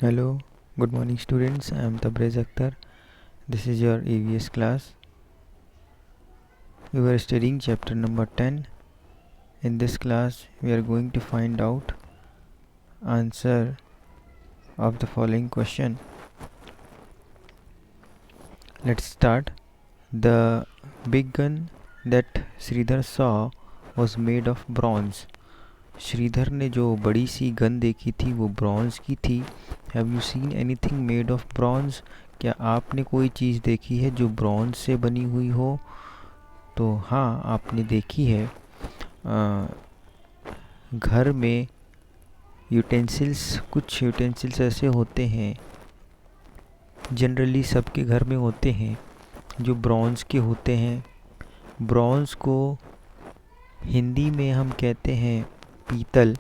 Hello, good morning students. I am Tabrez Akhtar. This is your EVS class. We were studying chapter number 10. In this class, we are going to find out answer of the following question. Let's start. The big gun that Sridhar saw was made of bronze. Shridhar ने जो बड़ी सी gun देखी थी वो bronze की थी. Have you scene anything made of bronze? क्या आपने कोई चीज़ देखी है जो ब्रॉन्ज से बनी हुई हो? तो हाँ, आपने देखी है. घर में कुछ यूटेंसिल्स ऐसे होते हैं, जनरली सबके घर में होते हैं, जो ब्रॉन्ज के होते हैं. ब्रॉन्ज को हिंदी में हम कहते हैं पीतल.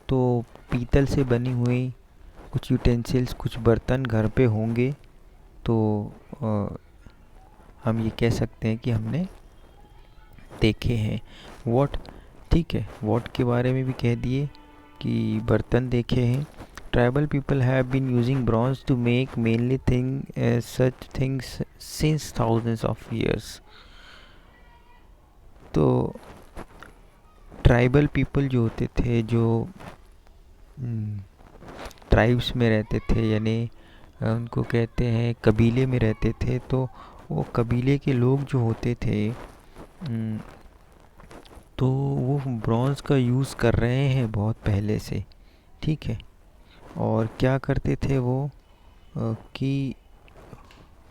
तो पीतल से बनी हुई कुछ यूटेंसिल्स, कुछ बर्तन घर पे होंगे. तो हम ये कह सकते हैं कि हमने देखे हैं. वॉट, ठीक है, वॉट के बारे में भी कह दिए कि बर्तन देखे हैं. Tribal people have been using bronze to make mainly such things since thousands of years. तो ट्राइबल पीपल जो होते थे, जो ट्राइब्स में रहते थे, यानी उनको कहते हैं कबीले में रहते थे. तो वो कबीले के लोग जो होते थे, तो वो ब्रॉन्ज का यूज़ कर रहे हैं बहुत पहले से. ठीक है. और क्या करते थे वो कि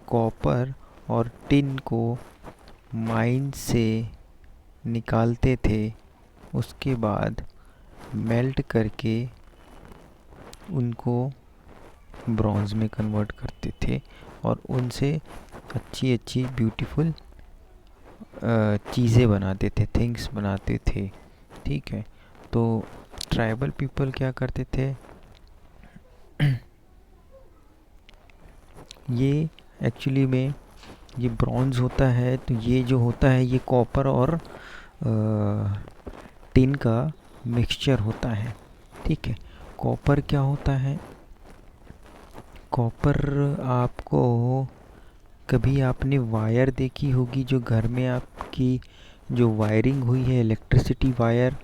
कॉपर और टिन को माइन से निकालते थे, उसके बाद मेल्ट करके उनको ब्रॉन्ज में कन्वर्ट करते थे और उनसे अच्छी अच्छी ब्यूटीफुल चीज़ें बनाते थे, थिंग्स बनाते थे. ठीक है. तो ट्राइबल पीपल क्या करते थे, ये एक्चुअली में ये ब्रॉन्ज होता है, तो ये जो होता है ये कॉपर और टिन का मिक्सचर होता है. ठीक है. कॉपर क्या होता है? कॉपर, आपको कभी आपने वायर देखी होगी, जो घर में आपकी जो वायरिंग हुई है, इलेक्ट्रिसिटी वायर.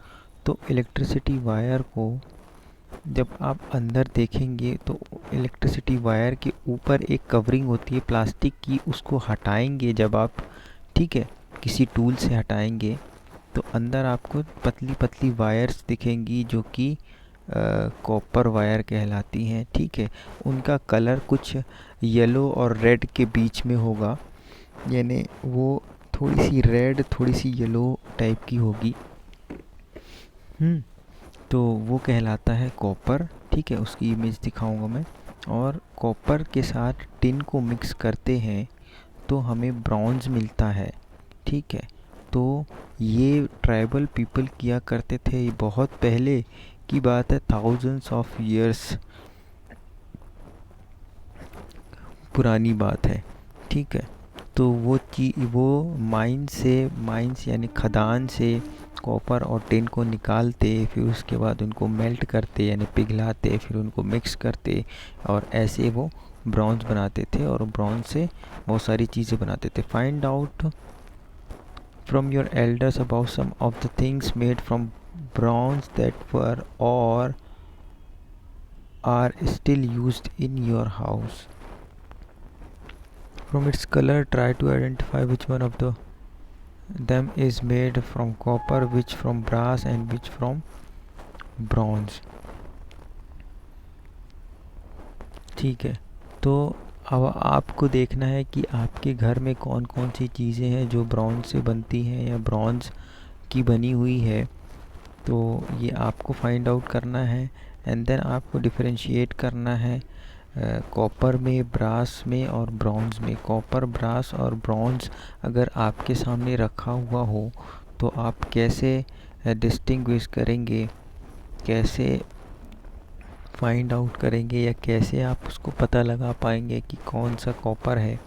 तो इलेक्ट्रिसिटी वायर को जब आप अंदर देखेंगे तो इलेक्ट्रिसिटी वायर के ऊपर एक कवरिंग होती है प्लास्टिक की, उसको हटाएंगे जब आप, ठीक है, किसी टूल से हटाएंगे, तो अंदर आपको पतली पतली वायर्स दिखेंगी जो कि कॉपर वायर कहलाती हैं. ठीक है. उनका कलर कुछ येलो और रेड के बीच में होगा, यानी वो थोड़ी सी रेड, थोड़ी सी येलो टाइप की होगी. तो वो कहलाता है कॉपर. ठीक है. उसकी इमेज दिखाऊंगा मैं. और कॉपर के साथ टिन को मिक्स करते हैं तो हमें ब्रॉन्ज मिलता है. ठीक है. तो ये ट्राइबल पीपल किया करते थे, ये बहुत पहले की बात है, थाउजेंड्स ऑफ ईयर्स पुरानी बात है. ठीक है. तो वो माइंस यानी खदान से कॉपर और टिन को निकालते, फिर उसके बाद उनको मेल्ट करते यानी पिघलाते, फिर उनको मिक्स करते, और ऐसे वो ब्रॉन्ज बनाते थे और ब्रॉन्ज से बहुत सारी चीज़ें बनाते थे. Find out from your elders about some of the things made from bronze that were or are still used in your house. From its color, try to identify which one of them is made from copper, which from brass and which from bronze. ठीक है. तो अब आपको देखना है कि आपके घर में कौन कौन सी चीज़ें हैं जो ब्रॉन्ज से बनती हैं या ब्रॉन्ज की बनी हुई है. तो ये आपको फाइंड आउट करना है, एंड देन आपको डिफरेंशिएट करना है कॉपर में, ब्रास में और ब्रॉन्ज में. कॉपर, ब्रास और ब्रॉन्ज अगर आपके सामने रखा हुआ हो तो आप कैसे डिस्टिंग्विश करेंगे, कैसे फाइंड आउट करेंगे, या कैसे आप उसको पता लगा पाएंगे कि कौन सा कॉपर है,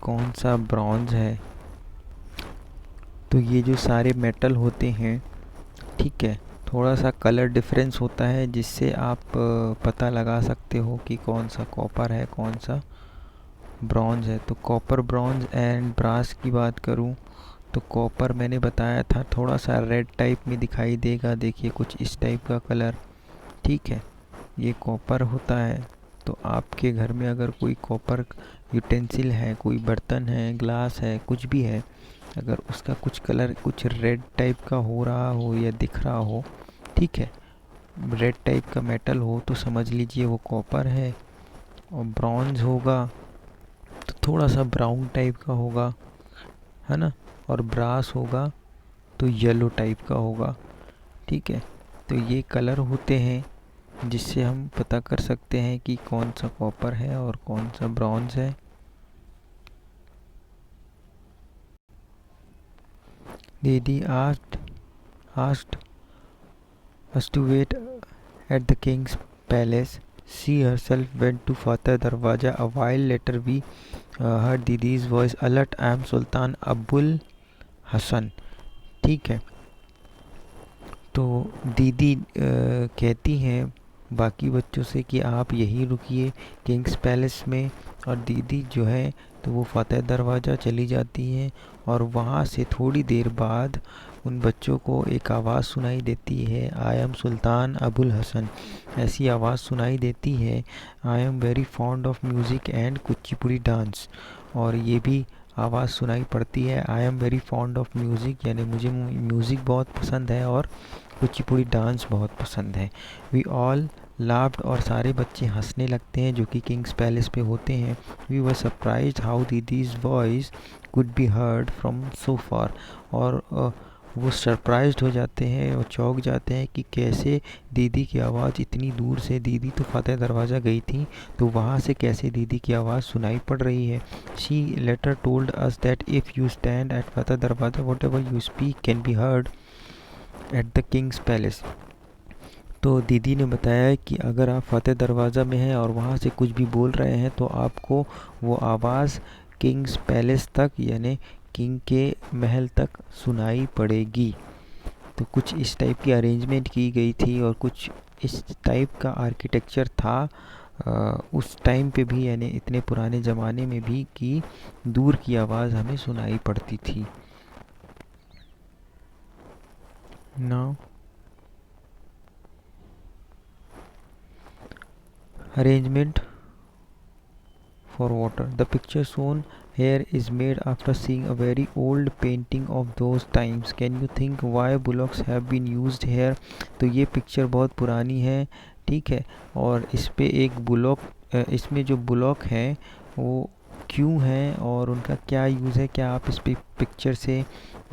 कौन सा ब्रॉन्ज है. तो ये जो सारे मेटल होते हैं, ठीक है, थोड़ा सा कलर डिफरेंस होता है, जिससे आप पता लगा सकते हो कि कौन सा कॉपर है कौन सा ब्रॉन्ज है। तो कॉपर, ब्रॉन्ज एंड ब्रास की बात करूं तो कॉपर मैंने बताया था थोड़ा सा रेड टाइप में दिखाई देगा, देखिए कुछ इस टाइप का कलर, ठीक है, ये कॉपर होता है। तो आपके घर में अगर कोई कॉपर यूटेंसिल है, कोई बर्तन है, ग्लास है, कुछ भी है, अगर उसका कुछ कलर कुछ रेड टाइप का हो रहा हो या दिख रहा हो, ठीक है, रेड टाइप का मेटल हो तो समझ लीजिए वो कॉपर है। और ब्रॉन्ज होगा तो थोड़ा सा ब्राउन टाइप का होगा, है ना। और ब्रास होगा तो येलो टाइप का होगा, ठीक है। तो ये कलर होते हैं जिससे हम पता कर सकते हैं कि कौन सा कॉपर है और कौन सा ब्रॉन्ज है। दीदी asked us to wait at the king's palace. She herself went to Fateh Darwaja. A while later we heard Didi's voice, alert, I am Sultan Abul Hassan, ठीक है। तो दीदी कहती हैं बाकी बच्चों से कि आप यहीं रुकिए किंग्स पैलेस में, और दीदी जो है तो वो फतेह दरवाज़ा चली जाती हैं। और वहाँ से थोड़ी देर बाद उन बच्चों को एक आवाज़ सुनाई देती है, आई एम सुल्तान अबुल हसन, ऐसी आवाज़ सुनाई देती है। I am very fond of music and Kuchipudi dance, और ये भी आवाज़ सुनाई पड़ती है, I am very fond of music, यानी मुझे म्यूज़िक बहुत पसंद है और कुचिपुड़ी डांस बहुत पसंद है। वी ऑल लाफ्ड, और सारे बच्चे हंसने लगते हैं जो कि किंग्स पैलेस पे होते हैं। We were surprised how Didi's voice could be heard from so far, और वो सरप्राइज्ड हो जाते हैं और चौंक जाते हैं कि कैसे दीदी की आवाज़ इतनी दूर से, दीदी तो फतेह दरवाज़ा गई थी तो वहाँ से कैसे दीदी की आवाज़ सुनाई पड़ रही है। She later told us that if you stand at Fateh Darwaza whatever you speak can be heard at the king's palace. तो दीदी ने बताया कि अगर आप फतेह दरवाज़ा में हैं और वहाँ से कुछ भी बोल रहे हैं तो आपको वो आवाज़ किंग्स पैलेस तक, यानी किंग के महल तक सुनाई पड़ेगी। तो कुछ इस टाइप की अरेंजमेंट की गई थी और कुछ इस टाइप का आर्किटेक्चर था उस टाइम पे भी, यानी इतने पुराने ज़माने में भी, कि दूर की आवाज़ हमें सुनाई पड़ती थी। Now arrangement for water. The picture shown here is made after seeing a very old painting of those times. Can you think why bullocks have been used here? तो ये पिक्चर बहुत पुरानी है, ठीक है, और इस पे एक बुलॉक, इसमें जो बुलॉक हैं वो क्यों हैं और उनका क्या यूज़ है, क्या आप इस पे पिक्चर से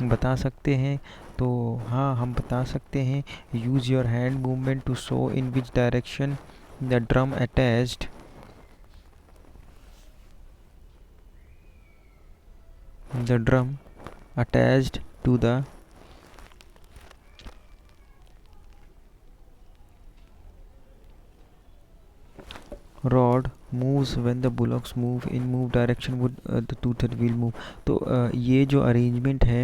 बता सकते हैं? तो हाँ, हम बता सकते हैं। Use your hand movement to show in which direction the drum attached to the rod moves when the bullocks move in move direction would the two-third wheel move। तो ये जो अरेंजमेंट है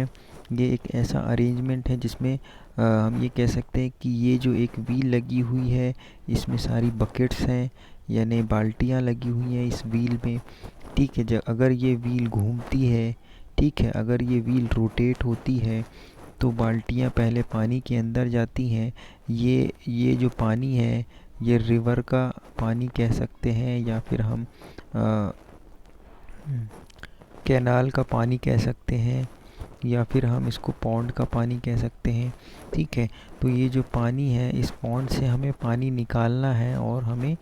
ये एक ऐसा अरेंजमेंट है जिसमें हम ये कह सकते हैं कि ये जो एक व्हील लगी हुई है इसमें सारी बकेट्स हैं, यानी बाल्टियाँ लगी हुई हैं इस व्हील में, ठीक है। जब अगर ये व्हील घूमती है, ठीक है, अगर ये व्हील रोटेट होती है तो बाल्टियाँ पहले पानी के अंदर जाती हैं। ये जो पानी है ये रिवर का पानी कह सकते हैं, या फिर हम कैनाल का पानी कह सकते हैं, या फिर हम इसको पॉन्ड का पानी कह सकते हैं, ठीक है। तो ये जो पानी है इस पॉन्ड से हमें पानी निकालना है और हमें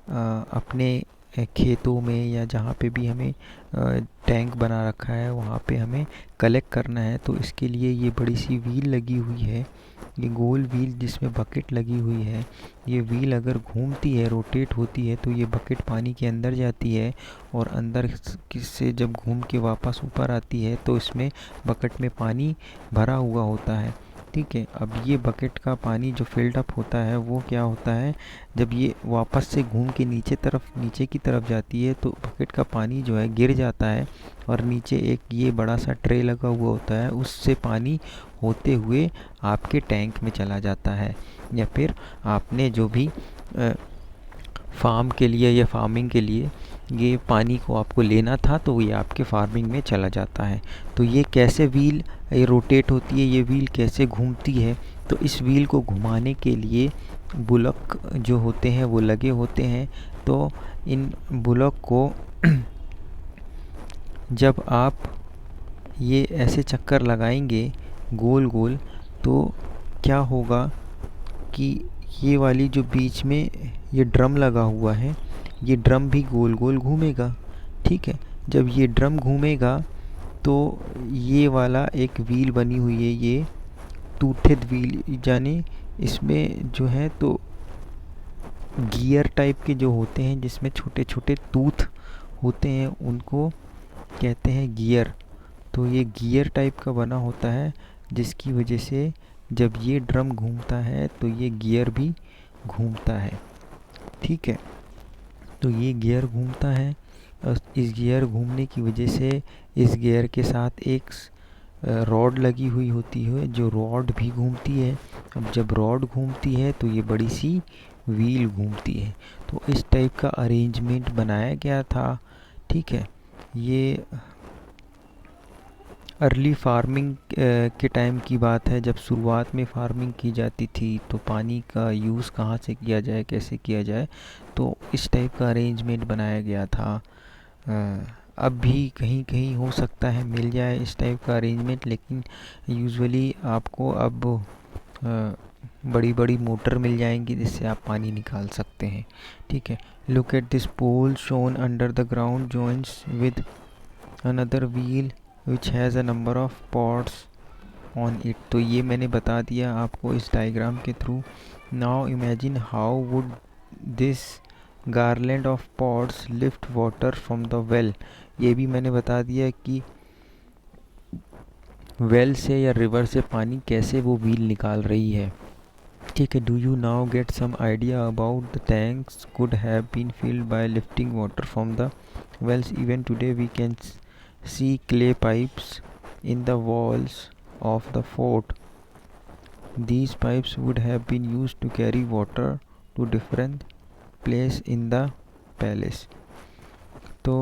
अपने खेतों में या जहाँ पे भी हमें टैंक बना रखा है वहाँ पे हमें कलेक्ट करना है। तो इसके लिए ये बड़ी सी व्हील लगी हुई है, ये गोल व्हील जिसमें बकेट लगी हुई है। ये व्हील अगर घूमती है, रोटेट होती है, तो ये बकेट पानी के अंदर जाती है और अंदर से जब घूम के वापस ऊपर आती है तो इसमें बकेट में पानी भरा हुआ होता है। ठीक है। अब ये बकेट का पानी जो फिल्ड अप होता है वो क्या होता है, जब ये वापस से घूम के नीचे की तरफ जाती है तो बकेट का पानी जो है गिर जाता है और नीचे एक ये बड़ा सा ट्रे लगा हुआ होता है, उससे पानी होते हुए आपके टैंक में चला जाता है, या फिर आपने जो भी फार्म के लिए या फार्मिंग के लिए ये पानी को आपको लेना था तो ये आपके फार्मिंग में चला जाता है। तो ये कैसे व्हील ये रोटेट होती है, ये व्हील कैसे घूमती है, तो इस व्हील को घुमाने के लिए बुलक जो होते हैं वो लगे होते हैं। तो इन बुलक को जब आप ये ऐसे चक्कर लगाएंगे गोल गोल, तो क्या होगा कि ये वाली जो बीच में ये ड्रम लगा हुआ है, ये ड्रम भी गोल गोल घूमेगा। ठीक है। जब ये ड्रम घूमेगा तो ये वाला एक व्हील बनी हुई है, ये टूथेड व्हील, यानी इसमें जो है तो गियर टाइप के जो होते हैं जिसमें छोटे छोटे टूथ होते हैं उनको कहते हैं गियर। तो ये गियर टाइप का बना होता है जिसकी वजह से जब ये ड्रम घूमता है तो ये गियर भी घूमता है। ठीक है। तो ये गियर घूमता है और इस गियर घूमने की वजह से इस गियर के साथ एक रॉड लगी हुई होती है, जो रॉड भी घूमती है। अब जब रॉड घूमती है तो ये बड़ी सी व्हील घूमती है। तो इस टाइप का अरेंजमेंट बनाया गया था। ठीक है। ये अर्ली फार्मिंग के टाइम की बात है, जब शुरुआत में फार्मिंग की जाती थी तो पानी का यूज़ कहाँ से किया जाए, कैसे किया जाए, तो इस टाइप का अरेंजमेंट बनाया गया था। अब भी कहीं कहीं हो सकता है मिल जाए इस टाइप का अरेंजमेंट, लेकिन यूजुअली आपको अब बड़ी बड़ी मोटर मिल जाएंगी जिससे आप पानी निकाल सकते हैं। ठीक है। Look at this pole shown under the ground joints with another wheel which has a number of pods on it। तो ये मैंने बता दिया आपको इस डायग्राम के through. now imagine how would this garland of pods lift water from the well। ये भी मैंने बता दिया कि वेल से या रिवर से पानी कैसे वो व्हील निकाल रही है। ठीक है। Do you now get some idea about the tanks could have been filled by lifting water from the wells। even today we can see clay pipes in the walls of the fort। These pipes would have been used to carry water to different place in the palace। तो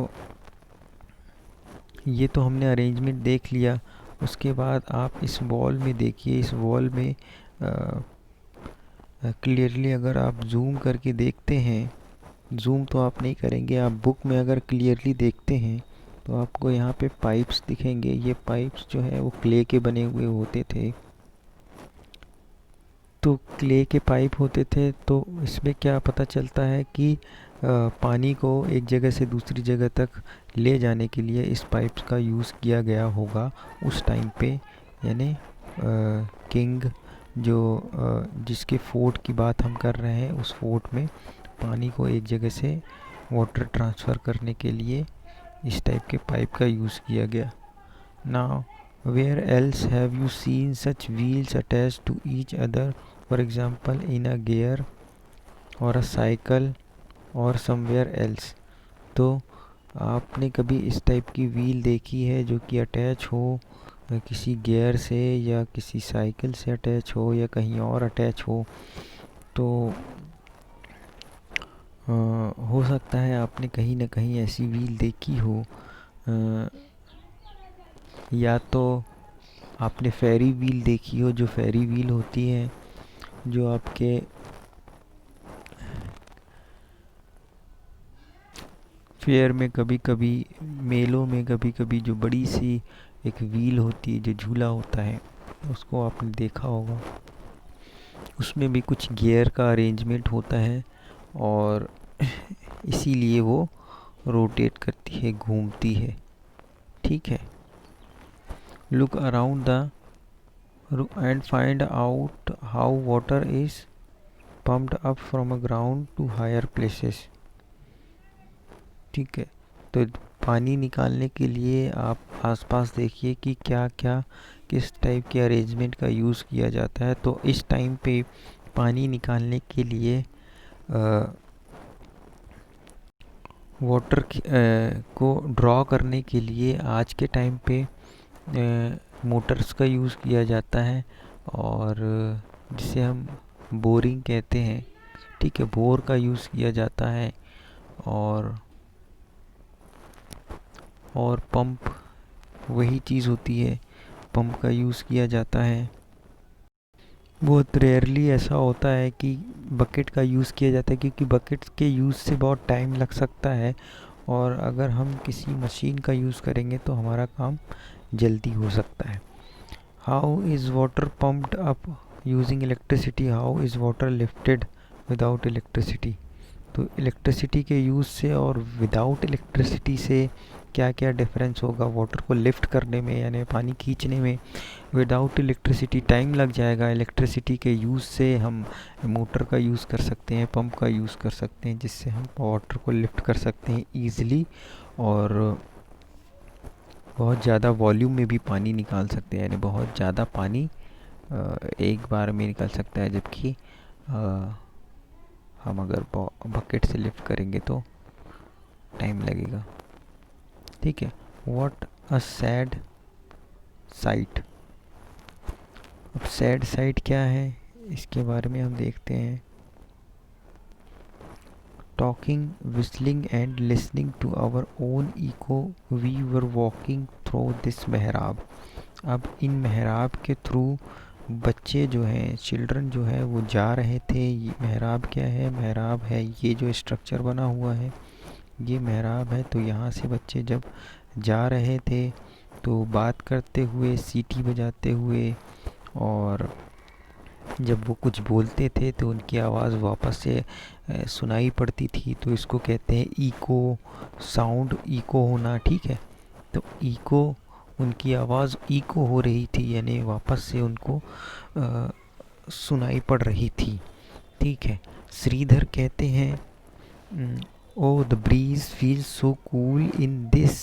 ये तो हमने arrangement देख लिया। उसके बाद आप इस वॉल में देखिए, इस वॉल में क्लियरली अगर आप जूम करके देखते हैं, जूम तो आप नहीं करेंगे, आप बुक में अगर क्लियरली देखते हैं तो आपको यहाँ पे पाइप्स दिखेंगे। ये पाइप्स जो है वो क्ले के बने हुए होते थे। तो क्ले के पाइप होते थे, तो इसमें क्या पता चलता है कि पानी को एक जगह से दूसरी जगह तक ले जाने के लिए इस पाइप्स का यूज़ किया गया होगा उस टाइम पे। यानी किंग जो जिसके फोर्ट की बात हम कर रहे हैं, उस फोर्ट में पानी को एक जगह से वाटर ट्रांसफ़र करने के लिए इस टाइप के पाइप का यूज़ किया गया। Now where else have you seen such wheels attached to each other, for example in a gear और अ साइकिल और समवेयर एल्स। तो आपने कभी इस टाइप की व्हील देखी है जो कि अटैच हो किसी गियर से या किसी साइकिल से अटैच हो या कहीं और अटैच हो? तो हो सकता है आपने कहीं ना कहीं ऐसी व्हील देखी हो, या तो आपने फेरी व्हील देखी हो। जो फेरी व्हील होती है जो आपके फेयर में कभी कभी, मेलों में कभी कभी जो बड़ी सी एक व्हील होती है, जो झूला होता है, उसको आपने देखा होगा। उसमें भी कुछ गियर का अरेंजमेंट होता है और इसीलिए वो रोटेट करती है, घूमती है। ठीक है। Look around the and find out how water is pumped up from a ground to higher places। ठीक है। तो पानी निकालने के लिए आप आसपास देखिए कि क्या क्या किस टाइप के अरेंजमेंट का यूज़ किया जाता है। तो इस टाइम पे पानी निकालने के लिए वाटर को ड्रॉ करने के लिए आज के टाइम पे मोटर्स का यूज़ किया जाता है, और जिसे हम बोरिंग कहते हैं, ठीक है, बोर का यूज़ किया जाता है। और पंप वही चीज़ होती है, पंप का यूज़ किया जाता है। बहुत रेयरली ऐसा होता है कि बकेट का यूज़ किया जाता है, क्योंकि बकेट के यूज़ से बहुत टाइम लग सकता है, और अगर हम किसी मशीन का यूज़ करेंगे तो हमारा काम जल्दी हो सकता है। How is water pumped up using electricity, how is water lifted without electricity. तो इलेक्ट्रिसिटी के यूज़ से और विदाउट इलेक्ट्रिसिटी से क्या क्या डिफरेंस होगा वाटर को लिफ्ट करने में, यानी पानी खींचने में। विदाउट इलेक्ट्रिसिटी टाइम लग जाएगा, इलेक्ट्रिसिटी के यूज़ से हम मोटर का यूज़ कर सकते हैं, पंप का यूज़ कर सकते हैं, जिससे हम वाटर को लिफ्ट कर सकते हैं ईज़िली, और बहुत ज़्यादा वॉल्यूम में भी पानी निकाल सकते हैं, यानी बहुत ज़्यादा पानी एक बार में निकल सकता है। जबकि हम अगर बकेट से लिफ्ट करेंगे तो टाइम लगेगा, ठीक है। What a sad sight. अब सैड साइट क्या है, इसके बारे में हम देखते हैं। Talking, whistling and listening to our own echo, we were walking through this मेहराब। अब इन मेहराब के थ्रू बच्चे जो हैं, चिल्ड्रन जो है, वो जा रहे थे। ये मेहराब क्या है, मेहराब है ये जो स्ट्रक्चर बना हुआ है, ये मेहराब है। तो यहाँ से बच्चे जब जा रहे थे तो बात करते हुए, सीटी बजाते हुए, और जब वो कुछ बोलते थे तो उनकी आवाज़ वापस से सुनाई पड़ती थी। तो इसको कहते हैं इको साउंड, इको होना, ठीक है। तो इको, उनकी आवाज़ इको हो रही थी, यानी वापस से उनको सुनाई पड़ रही थी, ठीक है। श्रीधर कहते हैं, oh the breeze feels so cool in this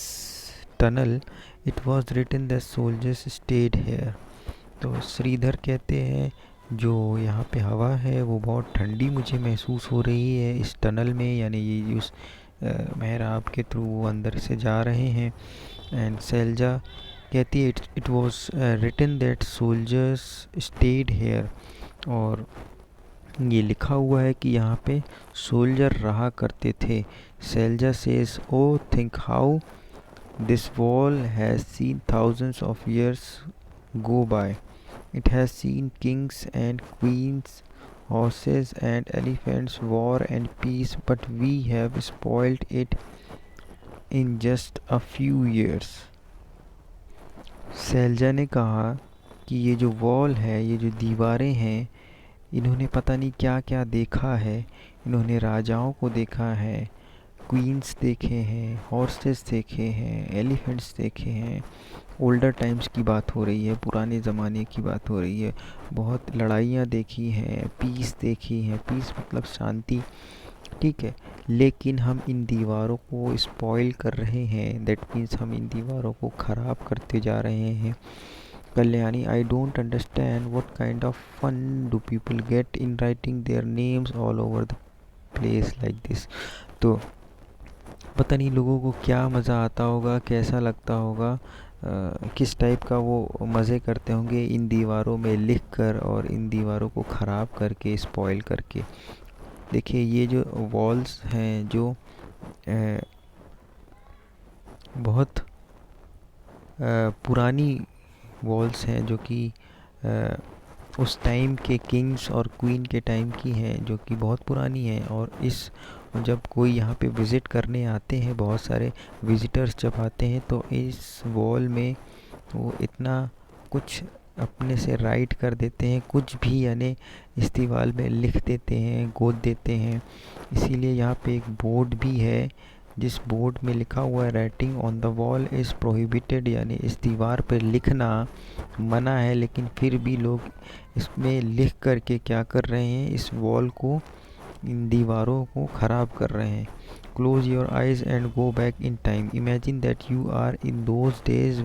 tunnel, it was written that soldiers stayed here. तो श्रीधर कहते हैं, जो यहाँ पे हवा है वो बहुत ठंडी मुझे महसूस हो रही है इस टनल में, यानी ये उस मेहराब के थ्रू वो अंदर से जा रहे हैं। एंड सैलजा कहती है, it was written that soldiers stayed here, और ये लिखा हुआ है कि यहाँ पे सोल्जर रहा करते थे। Sailaja says, oh think how this wall has seen thousands of years go by. It has seen kings and queens, horses and elephants, war and peace, but we have spoiled it in just a few years. Selja ने कहा कि ये जो wall है, ये जो दीवारें हैं, इन्होंने पता नहीं क्या क्या देखा है। इन्होंने राजाओं को देखा है, क्वींस देखे हैं, हॉर्सेस देखे हैं, एलिफेंट्स देखे हैं। ओल्डर टाइम्स की बात हो रही है, पुराने ज़माने की बात हो रही है। बहुत लड़ाइयाँ देखी हैं, पीस देखी है, पीस मतलब शांति, ठीक है। लेकिन हम इन दीवारों को स्पॉइल कर रहे हैं, दैट मीन्स हम इन दीवारों को ख़राब करते जा रहे हैं। Kalyani, I don't understand what kind of fun do people get in writing their names all over the place like this. तो पता नहीं लोगों को क्या मज़ा आता होगा, कैसा लगता होगा, किस टाइप का वो मज़े करते होंगे इन दीवारों में लिखकर और इन दीवारों को ख़राब करके, स्पॉइल करके। देखिए ये जो वॉल्स हैं, जो बहुत पुरानी वॉल्स हैं, जो कि उस टाइम के किंग्स और क्वीन के टाइम की हैं, जो कि बहुत पुरानी हैं। और इस जब कोई यहाँ पे विज़िट करने आते हैं, बहुत सारे विज़िटर्स जब आते हैं, तो इस वॉल में वो इतना कुछ अपने से राइट कर देते हैं, कुछ भी, यानी इस दीवार में लिख देते हैं, गोद देते हैं। इसीलिए यहाँ पे एक बोर्ड भी है, जिस बोर्ड में लिखा हुआ है, writing on the wall is prohibited, यानी इस दीवार पर लिखना मना है। लेकिन फिर भी लोग इसमें लिख करके क्या कर रहे हैं, इस वॉल को, इन दीवारों को ख़राब कर रहे हैं। Close your eyes and go back in time, imagine that you are in those days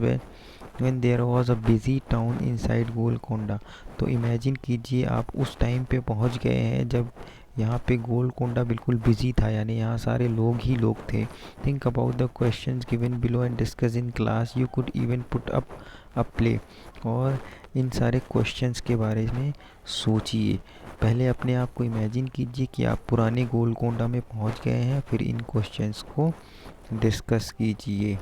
when there was a busy town inside Golconda. तो इमेजिन कीजिए आप उस टाइम पे पहुंच गए हैं जब यहाँ पे गोलकोंडा बिल्कुल बिजी था, यानी यहाँ सारे लोग ही लोग थे। Think about the questions given below and discuss in class, you could even put up a play. और इन सारे क्वेश्चंस के बारे में सोचिए। पहले अपने आप को इमेजिन कीजिए कि आप पुराने गोलकोंडा में पहुंच गए हैं, फिर इन क्वेश्चंस को डिस्कस कीजिए।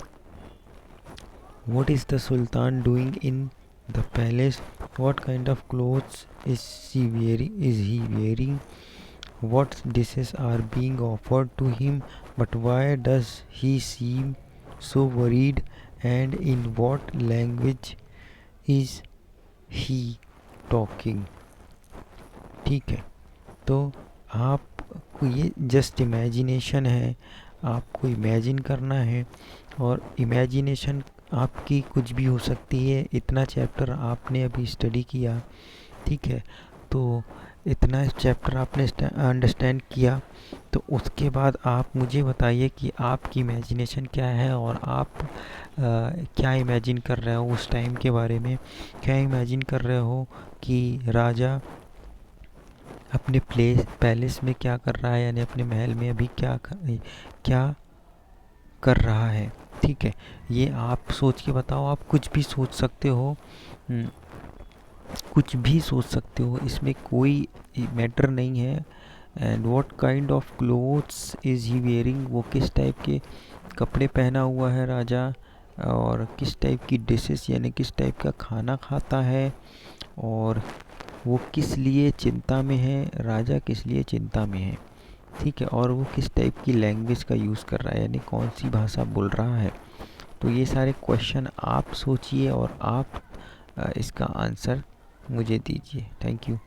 What is the Sultan doing in the palace? What kind of clothes is he wearing? What dishes are being offered to him? But why does he seem so worried? And in what language is he talking? ठीक है, तो आपको ये just imagination है, आपको imagine करना है, और इमेजिनेशन आपकी कुछ भी हो सकती है। इतना चैप्टर आपने अभी स्टडी किया, ठीक है, तो इतना चैप्टर आपने अंडरस्टैंड किया, तो उसके बाद आप मुझे बताइए कि आपकी इमेजिनेशन क्या है, और आप क्या इमेजिन कर रहे हो उस टाइम के बारे में। क्या इमेजिन कर रहे हो कि राजा अपने पैलेस में क्या कर रहा है, यानी अपने महल में अभी क्या कर रहा है। ठीक है, ये आप सोच के बताओ। आप कुछ भी सोच सकते हो, कुछ भी सोच सकते हो, इसमें कोई मैटर नहीं है। And what kind of clothes is he wearing, वो किस टाइप के कपड़े पहना हुआ है राजा, और किस टाइप की डिशेस यानी किस टाइप का खाना खाता है, और वो किस लिए चिंता में है, राजा किस लिए चिंता में है। ठीक है, और वो किस टाइप की लैंग्वेज का यूज़ कर रहा है, यानी कौन सी भाषा बोल रहा है। तो ये सारे क्वेश्चन आप सोचिए और आप इसका आंसर मुझे दीजिए। Thank you.